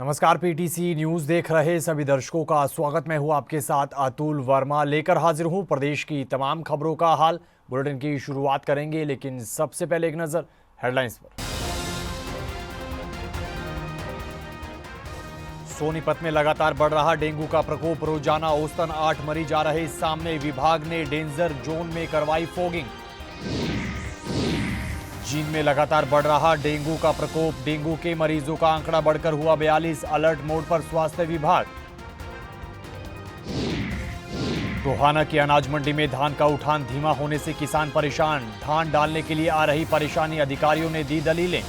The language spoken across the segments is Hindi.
नमस्कार, पीटीसी न्यूज देख रहे सभी दर्शकों का स्वागत। मैं हूं आपके साथ अतुल वर्मा, लेकर हाजिर हूं प्रदेश की तमाम खबरों का हाल। बुलेटिन की शुरुआत करेंगे, लेकिन सबसे पहले एक नजर हेडलाइंस पर। सोनीपत में लगातार बढ़ रहा डेंगू का प्रकोप, रोजाना औसतन 8 मरीज आ रहे सामने। विभाग ने डेंजर जोन में करवाई फॉगिंग। चीन में लगातार बढ़ रहा डेंगू का प्रकोप, डेंगू के मरीजों का आंकड़ा बढ़कर हुआ 42। अलर्ट मोड पर स्वास्थ्य विभाग। टोहाना की अनाज मंडी में धान का उठान धीमा होने से किसान परेशान। धान डालने के लिए आ रही परेशानी, अधिकारियों ने दी दलीलें।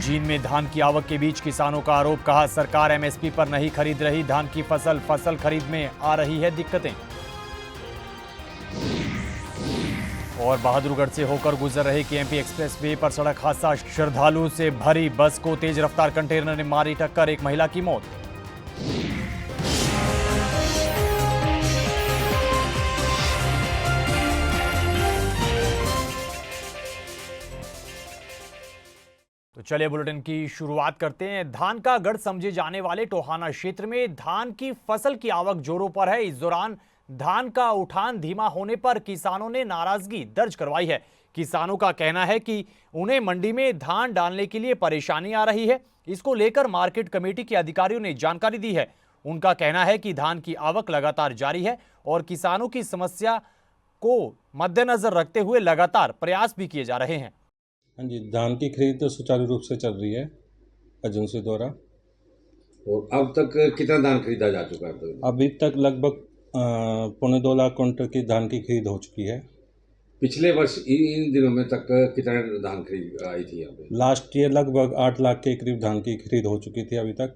चीन में धान की आवक के बीच किसानों का आरोप, कहा सरकार एमएसपी पर नहीं खरीद रही धान की फसल खरीद में आ रही है दिक्कतें। और बहादुरगढ़ से होकर गुजर रहे केएमपी एक्सप्रेस वे पर सड़क हादसा, श्रद्धालुओं से भरी बस को तेज रफ्तार कंटेनर ने मारी टक्कर, एक महिला की मौत। तो चलिए बुलेटिन की शुरुआत करते हैं। धान का गढ़ समझे जाने वाले टोहाना क्षेत्र में धान की फसल की आवक जोरों पर है। इस दौरान धान का उठान धीमा होने पर किसानों ने नाराजगी दर्ज करवाई है। किसानों का कहना है कि उन्हें मंडी में धान डालने के लिए परेशानी आ रही है। इसको लेकर मार्केट कमेटी के अधिकारियों ने जानकारी दी है। उनका कहना है कि धान की आवक लगातार जारी है और किसानों की समस्या को मद्देनजर रखते हुए लगातार प्रयास भी किए जा रहे हैं। हाँ जी, धान की खरीद तो सुचारू रूप से चल रही है एजेंसी द्वारा। और अब तक कितना धान खरीदा जा चुका है? अभी तक लगभग 2.25 लाख कुंटल की धान की खरीद हो चुकी है। पिछले वर्ष इन दिनों में तक कितना धान खरीद आई थी यहाँ पे? लास्ट ईयर लगभग 8 लाख के करीब धान की खरीद हो चुकी थी अभी तक।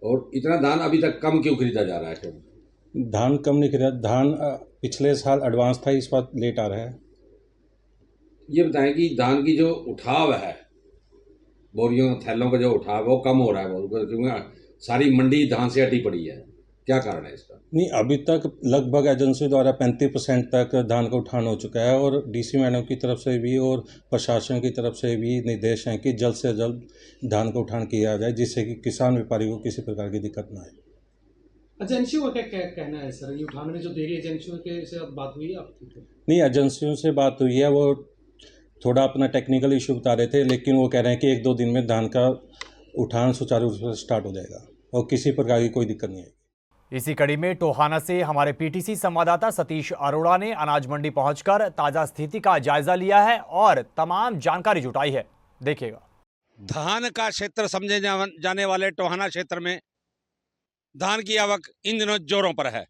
और इतना धान अभी तक कम क्यों खरीदा जा रहा है? धान कम नहीं खरीदा, धान पिछले साल एडवांस था, इस बार लेट आ रहा है। ये बताएं कि धान की जो उठाव है, बोरियों थैलों का जो उठाव है वो कम हो रहा है बहुत, क्योंकि सारी मंडी धान से हटी पड़ी है। क्या कारण है इसका? नहीं, अभी तक लगभग एजेंसी द्वारा 35% तक धान का उठान हो चुका है और डीसी मैडम की तरफ से भी और प्रशासन की तरफ से भी निर्देश हैं कि जल्द से जल्द धान का उठान किया जाए, जिससे कि किसान व्यापारी को किसी प्रकार की दिक्कत ना आए। एजेंसियों का क्या कहना है सर? ये उठाने में जो देरी, एजेंसियों के से बात हुई है आपकी? नहीं, एजेंसियों से बात हुई है, वो थोड़ा अपना टेक्निकल इशू बता रहे थे, लेकिन वो कह रहे हैं कि 1-2 दिन में धान का उठान सुचारू रूप से स्टार्ट हो जाएगा और किसी प्रकार की कोई दिक्कत नहीं आएगी। इसी कड़ी में टोहाना से हमारे पीटीसी संवाददाता सतीश अरोड़ा ने अनाज मंडी पहुंचकर ताजा स्थिति का जायजा लिया है और तमाम जानकारी जुटाई है। देखिएगा। धान का क्षेत्र समझे जाने वाले टोहाना क्षेत्र में धान की आवक इन दिनों जोरों पर है।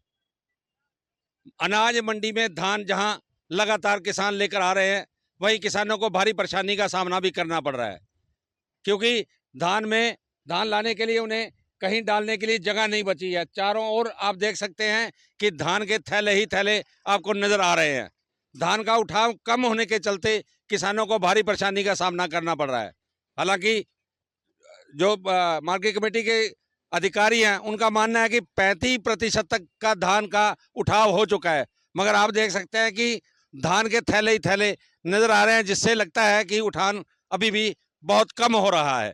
अनाज मंडी में धान जहां लगातार किसान लेकर आ रहे हैं, वहीं किसानों को भारी परेशानी का सामना भी करना पड़ रहा है, क्योंकि धान लाने के लिए उन्हें कहीं डालने के लिए जगह नहीं बची है। चारों ओर आप देख सकते हैं कि धान के थैले ही थैले आपको नजर आ रहे हैं। धान का उठाव कम होने के चलते किसानों को भारी परेशानी का सामना करना पड़ रहा है। हालांकि जो मार्केट कमेटी के अधिकारी हैं, उनका मानना है कि 35% तक का धान का उठाव हो चुका है, मगर आप देख सकते हैं कि धान के थैले ही थैले नजर आ रहे हैं, जिससे लगता है कि उठान अभी भी बहुत कम हो रहा है।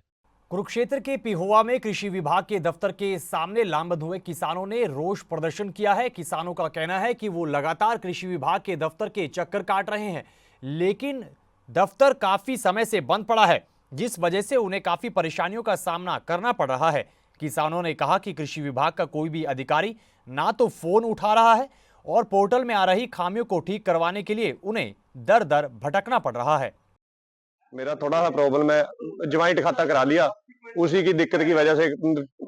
कुरुक्षेत्र के पिहोवा में कृषि विभाग के दफ्तर के सामने लामबंद हुए किसानों ने रोष प्रदर्शन किया है। किसानों का कहना है कि वो लगातार कृषि विभाग के दफ्तर के चक्कर काट रहे हैं, लेकिन दफ्तर काफी समय से बंद पड़ा है, जिस वजह से उन्हें काफी परेशानियों का सामना करना पड़ रहा है। किसानों ने कहा कि कृषि विभाग का कोई भी अधिकारी ना तो फोन उठा रहा है और पोर्टल में आ रही खामियों को ठीक करवाने के लिए उन्हें दर दर भटकना पड़ रहा है। मेरा थोड़ा सा प्रॉब्लम है, ज्वाइंट खाता करा लिया, उसी की दिक्कत की वजह से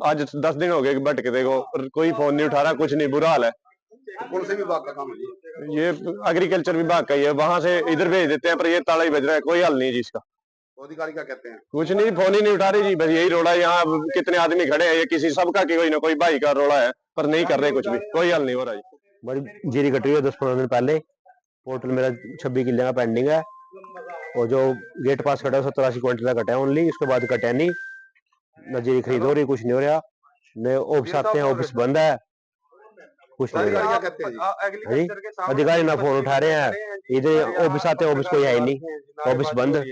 आज 10 दिन हो गए भटके देखो, कोई फोन नहीं उठा रहा, कुछ नहीं, बुरा हाल है। कौन से विभाग का काम है ये एग्रीकल्चर विभाग का ही है, वहां से इधर भेज देते हैं, पर ये ताला ही बज रहा है, कोई हल नहीं है जी इसका। अधिकारी क्या कहते हैं? कुछ नहीं, फोन ही नहीं उठा रही जी, बस यही रोड़ा है। यहाँ कितने आदमी खड़े हैं, ये किसी सबका कोई ना कोई भाई का रोड़ा है, पर नहीं कर रहे कुछ भी, कोई हल नहीं हो रहा जी। बड़ी जीरी कटी हुई है 10-15 दिन पहले। पोर्टल मेरा 26 किले का पेंडिंग है और जो गेट पास कटा है 70-80 क्विंटल का कटा है ओनली, उसके बाद कटा नहीं। न जीरी खरीद हो रही, कुछ नहीं हो रहा। न ऑफिस आते हैं, ऑफिस बंद है, कुछ नहीं हो रहा। अधिकारी ना फोन उठा रहे हैं, इधर ऑफिस आते हैं, ऑफिस कोई है ही नहीं, ऑफिस बंद।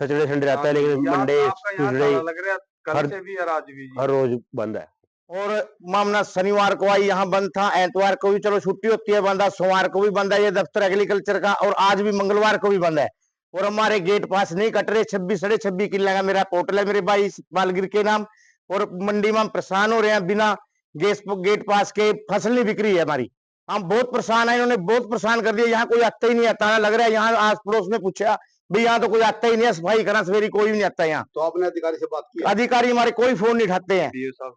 सैटरडे संडे रहता है, लेकिन मंडे ट्यूसडे लग रहा है कल हर- से भी और आज भी जी। हर रोज बंद है। और मामला शनिवार को आई यहाँ बंद था, एतवार को भी चलो छुट्टी होती है बंद है, सोमवार को भी बंद है ये दफ्तर एग्रीकल्चर का, और आज भी मंगलवार को भी बंद है। और हमारे गेट पास नहीं कट रहे। 26-26.5 किले का मेरा पोर्टल है मेरे भाई बालगिर के नाम, और मंडी में हम परेशान हो रहे हैं। बिना गेट पास के फसल नहीं बिक रही है हमारी। हम बहुत परेशान है, इन्होंने बहुत परेशान कर दिया। यहाँ कोई आता ही नहीं आता, लग रहा है यहाँ आस पड़ोस में पूछा भाई यहाँ तो कोई आता ही नहीं है, सफाई करना सवेरी कोई भी नहीं आता यहाँ। तो आपने अधिकारी से बात की? अधिकारी हमारे कोई फोन नहीं उठाते हैं।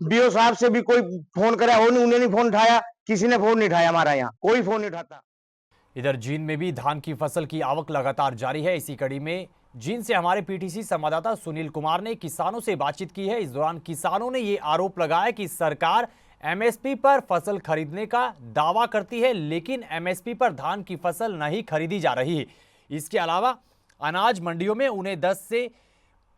बीओ साहब से भी कोई फोन करे, उन्होंने नहीं फोन उठाया, किसी ने फोन नहीं उठाया, हमारा यहाँ कोई फोन नहीं उठाता। इधर जींद में भी धान की फसल की आवक लगातार जारी है। इसी कड़ी में जींद से हमारे पीटीसी संवाददाता सुनील कुमार ने किसानों से बातचीत की है। इस दौरान किसानों ने ये आरोप लगाया कि सरकार एमएसपी पर फसल खरीदने का दावा करती है, लेकिन एमएसपी पर धान की फसल नहीं खरीदी जा रही है। इसके अलावा अनाज मंडियों में उन्हें 10 से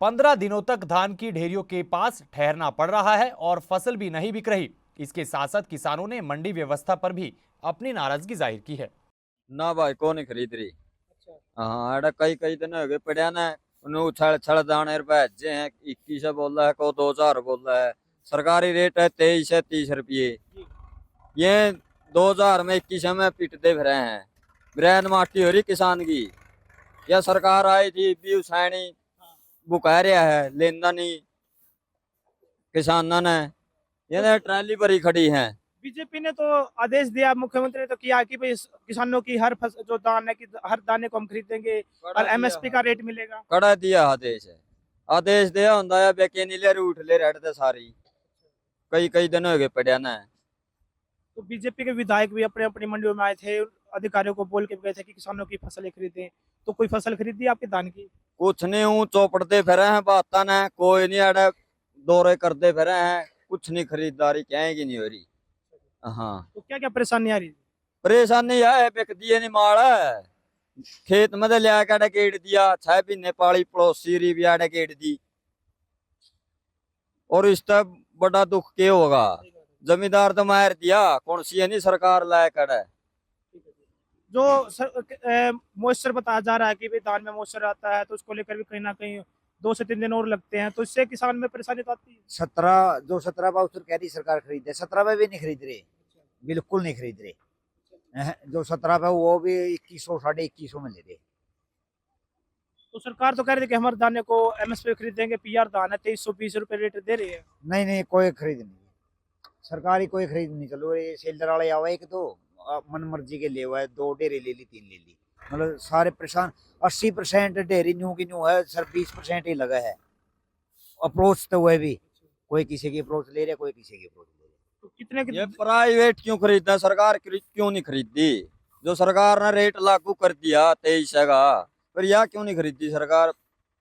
15 दिनों तक धान की ढेरियों के पास ठहरना पड़ रहा है और फसल भी नहीं बिक रही। इसके साथ साथ किसानों ने मंडी व्यवस्था पर भी अपनी नाराजगी जाहिर की है। ना भाई को नहीं खरीद रही। हाँ अड़ा कई दिन हो गए पड़िया ने, उन्हें उछल दाने रुपए जे हैं। 21 बोल रहा है, को 2000 बोल रहा है। सरकारी रेट है 23 से 30 रुपये। ये 2000 में 21 में पिटते फिर हैं। ब्रैन माटी हो रही किसान की। या सरकार आई थी भी उसानी बुका रहा है, लेना नहीं किसानों ने। ये ट्राली भरी खड़ी है। बीजेपी ने तो आदेश दिया, मुख्यमंत्री ने तो किया कि भाई किसानों की हर फसल जो दान है कि हर दाने को हम खरीदेंगे और एमएसपी का रेट मिलेगा। कड़ा दिया आदेश दिया होंदा है। बेके रूठ ले रहते सारी कई दिन हो गए पड़िया ना। तो बीजेपी के विधायक भी अपने अपनी मंडियों में आए थे, अधिकारियों को बोल के गए थे कि किसानों की फसलें खरीदें। तो कोई फसल खरीदी आपके धान की? कुछ नहीं हूँ, चौपड़ते फिर हैं बाता ने, कोई नहीं अड़े दौरे करते फिर हैं, कुछ नहीं खरीदारी कहेंगी नहीं हो रही। हाँ तो क्या क्या परेशानी आ रही? परेशानी है बिक दिए नहीं माल है। खेत में लिया के गेट दिया, 6 महीने पाली पड़ोसी री भी आड़े गेट दी। और इसका बड़ा दुख क्या होगा? जमींदार तो मार दिया, कौन सी नहीं सरकार लाया कर। जो मॉइस्चर बताया जा रहा है कि भाई धान में मॉइस्चर आता है, तो उसको लेकर भी कहीं ना कहीं 2 से 3 दिन और लगते हैं, तो इससे किसान में परेशानी तो आती है। 17 बाउसर कह रही सरकार खरीदे, 17 पे भी नहीं खरीद रहे, बिल्कुल नहीं खरीद रहे। जो 17 पे वो भी 2100 2150 में ले रहे। तो सरकार तो कह रही थी कि हमारे दाने को एमएसपी खरीदेंगे। पीआर धान है 2320 रुपए रेट दे रही है। नहीं कोई खरीद नहीं, सरकारी कोई खरीद नहीं। चलो ये सेलर वाले आवा एक तो मन मर्जी के ले हुआ है, 2 डेरे ले ली 3 ले ली, मतलब सारे परेशान। 80% डेरी न्यू की न्यू है, सर 20% ही लगा है। अप्रोच तो हुए भी, कोई किसी की अप्रोच ले रहा, कोई किसी की अप्रोच ले रहा। तो कितने ये प्राइवेट क्यों खरीदना, सरकार क्यों नहीं खरीदती? जो सरकार ने रेट लागू कर दिया 23 का, फिर यह क्यों नहीं खरीदती सरकार?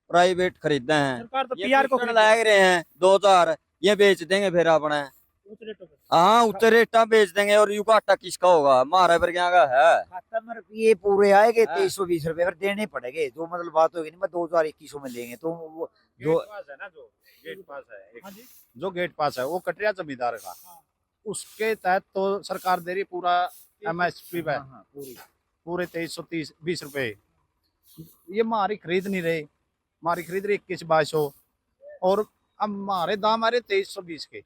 प्राइवेट खरीदना है। सरकार तो पीआर को लाग रहे हैं 2000, ये बेच देंगे फिर अपने। हाँ उच्च रेटा बेच देंगे और यू घाटा किसका होगा? हमारा पर क्या है? खाता में रुपये पूरे आएंगे 2320 रुपए फिर देने पड़ेंगे। जो मतलब बात होगी नहीं, मैं 2021 में लेंगे तो वो जो है ना, जो गेट पास है, जो गेट पास है वो कट रहा जमींदार का, उसके तहत तो सरकार दे रही पूरा एमएसपी पे पूरे 2320 रुपए। ये हमारी खरीद नहीं रहे, हमारी खरीद रही 21-2200 और अब हमारे दाम आ रहे 2320 के।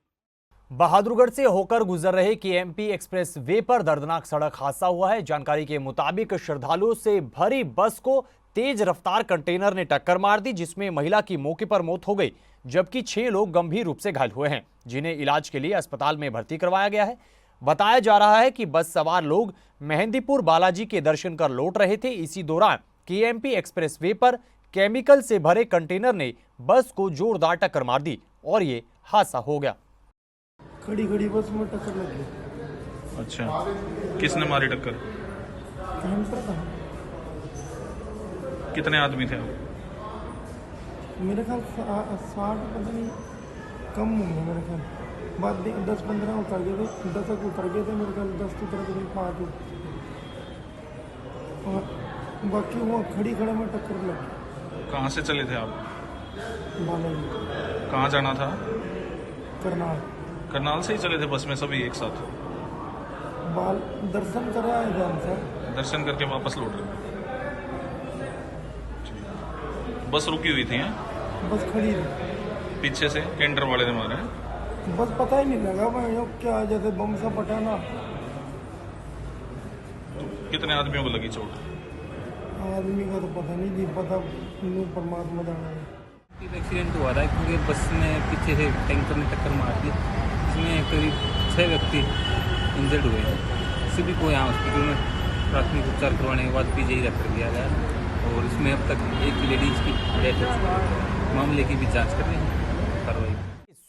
बहादुरगढ़ से होकर गुजर रहे केएमपी एक्सप्रेस वे पर दर्दनाक सड़क हादसा हुआ है। जानकारी के मुताबिक श्रद्धालुओं से भरी बस को तेज रफ्तार कंटेनर ने टक्कर मार दी, जिसमें महिला की मौके पर मौत हो गई, जबकि 6 लोग गंभीर रूप से घायल हुए हैं, जिन्हें इलाज के लिए अस्पताल में भर्ती करवाया गया है। बताया जा रहा है कि बस सवार लोग मेहंदीपुर बालाजी के दर्शन कर लौट रहे थे। इसी दौरान केएमपी एक्सप्रेस वे पर केमिकल से भरे कंटेनर ने बस को जोरदार टक्कर मार दी और ये हादसा हो गया। खड़ी बस में टक्कर लग गई। अच्छा, किसने मारी टक्कर? कितने आदमी थे? मेरे ख्याल 60 पता नहीं कम होंगे मेरे ख्याल। बाद 10-15 उतर गए थे, 10 उतर गए थे मेरे ख्याल, 10 उतर गए 5 और बाकी वो खड़े में टक्कर लगी। कहाँ से चले थे आप? बालाजी। कहाँ जाना था? करनाल से ही चले थे बस में सभी एक साथ? दर्शन कर रहा है, दर्शन करके वापस लौट रहे। बस रुकी हुई थी हैं? बस खड़ी थी, पीछे से कैंटर वाले ने मारा है। बस पता ही नहीं लगा भाई यो क्या जैसे बम सा फटा ना। कितने आदमियों को लगी चोट? आदमी का तो पता नहीं जी, पता परमात्मा जाना है। एक्सीडेंट हुआ था क्योंकि बस में पीछे से टैंकर ने टक्कर मार दी, इसमें करीब 6 व्यक्ति इंजर्ड हुए हैं। सभी को यहाँ हॉस्पिटल में प्राथमिक उपचार करवाने के बाद पीजीआई रेफर किया गया और इसमें अब तक एक लेडीज की डेथ हो चुकी है। मामले की भी जांच कर रहे हैं कार्रवाई।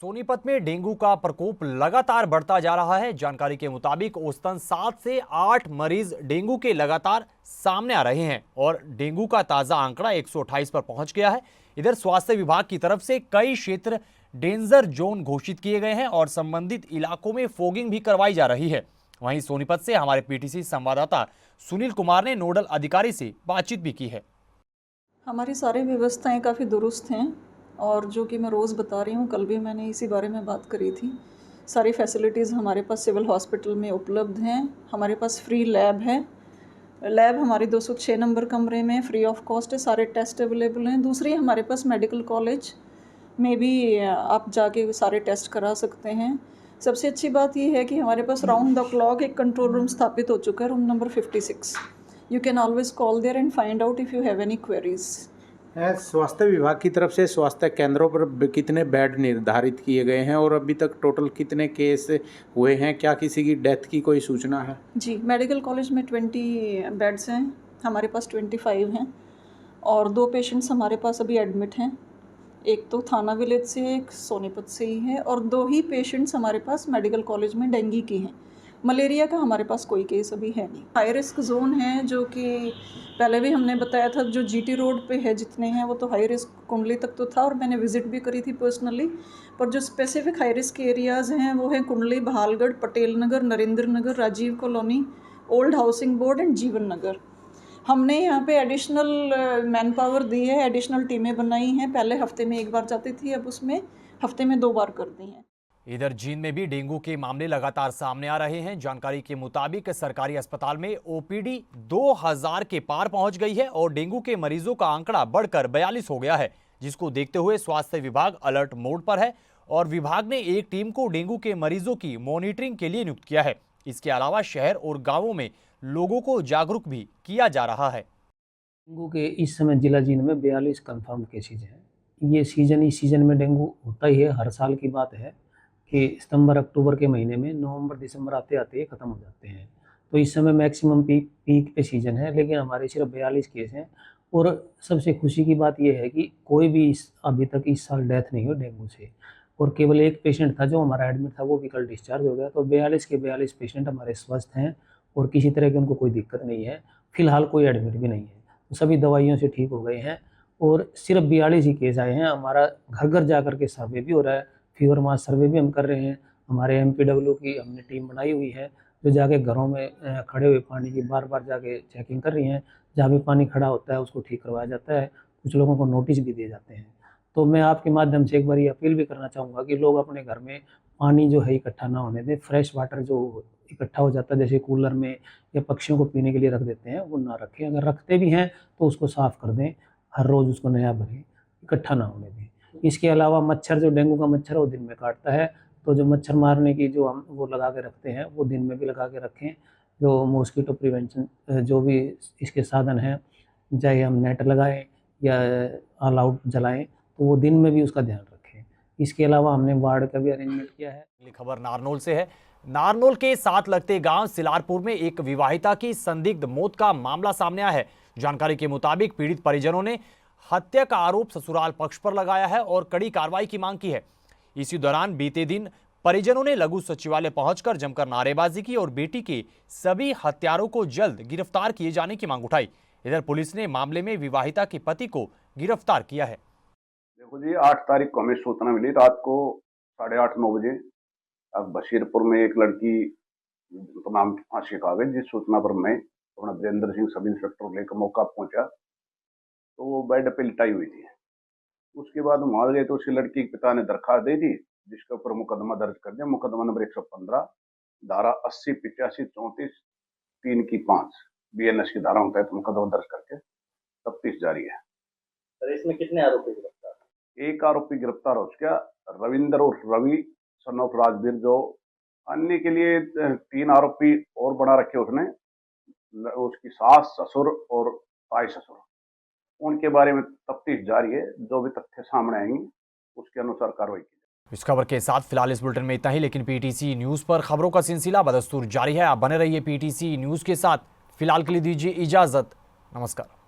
सोनीपत में डेंगू का प्रकोप लगातार बढ़ता जा रहा है। जानकारी के मुताबिक औसतन 7 से 8 मरीज डेंगू के लगातार सामने आ रहे हैं और डेंगू का ताजा आंकड़ा 128 पर पहुंच गया है। इधर स्वास्थ्य विभाग की तरफ से कई क्षेत्र डेंजर जोन घोषित किए गए हैं और संबंधित इलाकों में फॉगिंग भी करवाई जा रही है। वहीं सोनीपत से हमारे पीटीसी संवाददाता सुनील कुमार ने नोडल अधिकारी से बातचीत भी की है। हमारी सारी व्यवस्थाएं काफ़ी दुरुस्त हैं और जो कि मैं रोज़ बता रही हूँ, कल भी मैंने इसी बारे में बात करी थी। सारी फैसिलिटीज़ हमारे पास सिविल हॉस्पिटल में उपलब्ध हैं। हमारे पास फ्री लैब है। लैब हमारी 206 नंबर कमरे में फ्री ऑफ कॉस्ट है, सारे टेस्ट अवेलेबल हैं। दूसरी हमारे पास मेडिकल कॉलेज में भी आप जाके सारे टेस्ट करा सकते हैं। सबसे अच्छी बात यह है कि हमारे पास राउंड द क्लॉक एक कंट्रोल रूम स्थापित हो चुका है, room number 56। You can always call there and find out if you have any queries. स्वास्थ्य विभाग की तरफ से स्वास्थ्य केंद्रों पर कितने बेड निर्धारित किए गए हैं और अभी तक टोटल कितने केस हुए हैं? क्या किसी की डेथ की कोई सूचना है? जी, मेडिकल कॉलेज में 20 बेड्स हैं, हमारे पास 25 हैं और 2 पेशेंट्स हमारे पास अभी एडमिट हैं। एक तो थाना विलेज से, एक सोनीपत से ही है और 2 ही पेशेंट्स हमारे पास मेडिकल कॉलेज में डेंगू की हैं। मलेरिया का हमारे पास कोई केस अभी है नहीं। हाई रिस्क जोन है जो कि पहले भी हमने बताया था, जो जीटी रोड पे है जितने हैं वो तो हाई रिस्क कुंडली तक तो था और मैंने विजिट भी करी थी पर्सनली। पर जो स्पेसिफिक हाई रिस्क एरियाज़ हैं वो है Kundli, Bahalgarh, Patel Nagar, Narendra Nagar, Rajiv colony, old housing board and Jeevan Nagar. हमने यहाँ पे एडिशनल मैन पावर दी है, एडिशनल टीमें बनाई हैं। पहले हफ्ते में 1 बार जाती थी, अब उसमें हफ्ते में 2 बार कर दी हैं। इधर जींद में भी डेंगू के मामले लगातार सामने आ रहे हैं। जानकारी के मुताबिक सरकारी अस्पताल में ओपीडी 2000 के पार पहुंच गई है और डेंगू के मरीजों का आंकड़ा बढ़कर 42 हो गया है, जिसको देखते हुए स्वास्थ्य विभाग अलर्ट मोड पर है और विभाग ने एक टीम को डेंगू के मरीजों की मॉनिटरिंग के लिए नियुक्त किया है। इसके अलावा शहर और गाँवों में लोगों को जागरूक भी किया जा रहा है। डेंगू के इस समय जिला जींद में 42 कन्फर्म केसेज हैं। इस सीजन में डेंगू होता ही है, हर साल की बात है कि सितंबर अक्टूबर के महीने में नवंबर दिसंबर आते आते ख़त्म हो जाते हैं। तो इस समय मैक्सिमम पीक पे सीजन है, लेकिन हमारे सिर्फ 42 केस हैं। और सबसे खुशी की बात यह है कि कोई भी अभी तक इस साल डेथ नहीं हो डेंगू से। और केवल एक पेशेंट था जो हमारा एडमिट था, वो भी कल डिस्चार्ज हो गया। तो 42 के 42 पेशेंट हमारे स्वस्थ हैं और किसी तरह की उनको कोई दिक्कत नहीं है। फिलहाल कोई एडमिट भी नहीं है, तो सभी दवाइयों से ठीक हो गए हैं। और सिर्फ 42 ही केस आए हैं। हमारा घर घर जा कर के सर्वे भी हो रहा है, फीवर मास सर्वे भी हम कर रहे हैं। हमारे MPW की हमने टीम बनाई हुई है जो जाके घरों में खड़े हुए पानी की बार बार जाके चेकिंग कर रही हैं। जहाँ भी पानी खड़ा होता है उसको ठीक करवाया जाता है, कुछ लोगों को नोटिस भी दिए जाते हैं। तो मैं आपके माध्यम से एक बार ये अपील भी करना चाहूँगा कि लोग अपने घर में पानी जो है इकट्ठा ना होने दें। फ्रेश वाटर जो इकट्ठा हो जाता है जैसे कूलर में या पक्षियों को पीने के लिए रख देते हैं, वो ना रखें। अगर रखते भी हैं तो उसको साफ़ कर दें, हर रोज़ उसको नया भरें, इकट्ठा ना होने दें। इसके अलावा मच्छर, जो डेंगू का मच्छर है वो दिन में काटता है, तो जो मच्छर मारने की जो हम वो लगा के रखते हैं वो दिन में भी लगा के रखें। जो मॉस्किटो प्रिवेंशन जो भी इसके साधन हैं, चाहे हम नेट लगाएं या ऑल आउट जलाएं, तो वो दिन में भी उसका ध्यान रखें। इसके अलावा हमने वार्ड का भी अरेंजमेंट किया है। अगली खबर नारनौल से है। नारनौल के साथ लगते गांव सिलारपुर में एक विवाहिता की संदिग्ध मौत का मामला सामने आया है। जानकारी के मुताबिक पीड़ित परिजनों ने हत्या का आरोप ससुराल पक्ष पर लगाया है और कड़ी कार्रवाई की मांग की है। इसी दौरान बीते दिन परिजनों ने लघु सचिवालय पहुंचकर जमकर नारेबाजी की और बेटी के सभी हत्यारों को जल्द गिरफ्तार किए जाने की मांग उठाई। इधर पुलिस ने मामले में विवाहिता के पति को गिरफ्तार किया है। देखो जी, 8 तारीख को हमें सूचना मिली रात को 8:30-9 बजे। अब बशीरपुर में एक लड़की नाम की फांसी खा गई। जिस सूचना पर मैं अपना वीरेंद्र सिंह सब इंस्पेक्टर लेकर मौका पहुंचा तो वो बेड पे लिटाई हुई थी। उसके बाद वहां गए तो उसकी लड़की के पिता ने दरखास्त दे दी, जिसके ऊपर मुकदमा दर्ज कर दिया। मुकदमा नंबर 115, धारा 80, 85, 34, 3 की 5 BNS की धाराओं के तहत मुकदमा दर्ज करके तफ्तीश जारी है। सर इसमें कितने आरोपी गिरफ्तार? एक आरोपी गिरफ्तार हो चुका, रविंदर और रवि सन ऑफ राजवीर। जो अन्य के लिए 3 आरोपी और बना रखे उसने, उसकी सास, ससुर और ताई ससुर। उनके बारे में तफ्तीश जारी है, जो भी तथ्य सामने आएंगे उसके अनुसार कार्रवाई की। इस खबर के साथ फिलहाल इस बुलेटिन में इतना ही, लेकिन पीटीसी न्यूज पर खबरों का सिलसिला बदस्तूर जारी है। आप बने रहिए पीटीसी न्यूज के साथ। फिलहाल के लिए दीजिए इजाजत। नमस्कार।